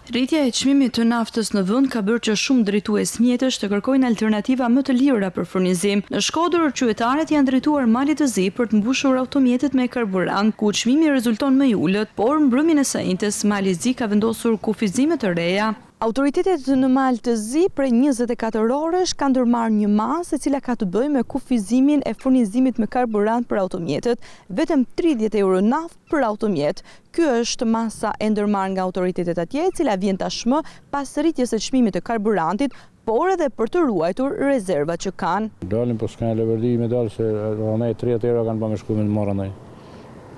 Rritja e çmimit të naftës në vend ka bërë që shumë drejtues mjetësh të kërkojnë alternativa më të lira për furnizim. Në Shkodër, qytetarët janë drejtuar malit të Zi për të mbushur automjetet me karburant, ku çmimi rezulton më i ulët, por mbrëmjen e së njëjtës mali Zi ka vendosur kufizime të reja. Autoritetet në mal të Zi prej 24 orësh kanë ndërmarrë një masë e cila ka të bëjë me kufizimin e furnizimit me karburant për automjetet, vetëm 30 euro naftë për automjet. Ky është masa e ndërmarrë nga autoritetet atje, e cila vjen tashmë pas rritjes së çmimit të karburantit, por edhe për të ruajtur rezervat që kanë. Dalim po s'ka leverdi me dalë se rromej 30 euro kanë bërë me shkumin të morë ndaj.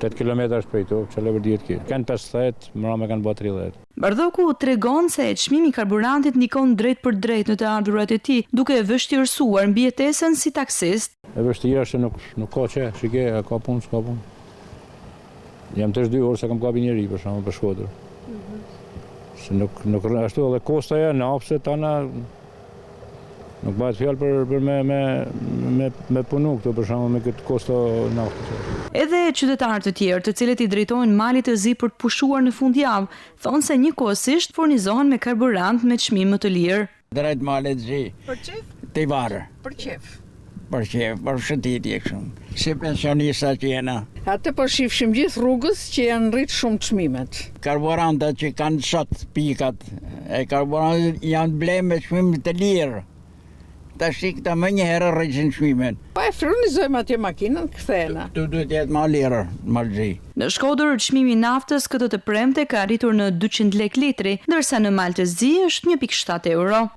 8 km shpejto, që leverdijet ki. Kanë 50, mërame kanë bërë 30. Bardhoku tregon se çmimi i karburantit ndikon drejt për drejt në të ardhurat e tij, duke e vështirësuar mbijetesën si taksist. E vështirë është nuk ka që, shike, ka punë, s'ka punë. Jam të 2 orë se kam kapi njëri, për shkakun për Shkodër. Se nuk ashtu edhe kostaja në hapse tana nuk bëhet fjalë për me punu këtu për shkakun me këtë kosto naftës. Edhe qytetarë të tjerë, të cilët i drejtojnë malit të Zi për të pushuar në fundjavë, thonë se njëkohësisht furnizohen me karburant me çmim më të lirë. Drejt malit Zi. Për çif? Te varë. Për çif? Për çif, për shëtitje kështu. Si pensionista që jena. Atë po shifshim gjithë rrugës që janë rritë shumë çmimet. Karburantat që kanë sot pikat, e karburantat janë ble me çmim të lirë. Ta shikta më një herë rrisin çmimin. Po e furnizojmë atje makinën, kthehena. Tu duhet jetë më lirë, më Zi. Në Shkodër, çmimi i naftës këtë të premte ka arritur në 200 lek litri, ndërsa në mal të Zi është 1.7 euro.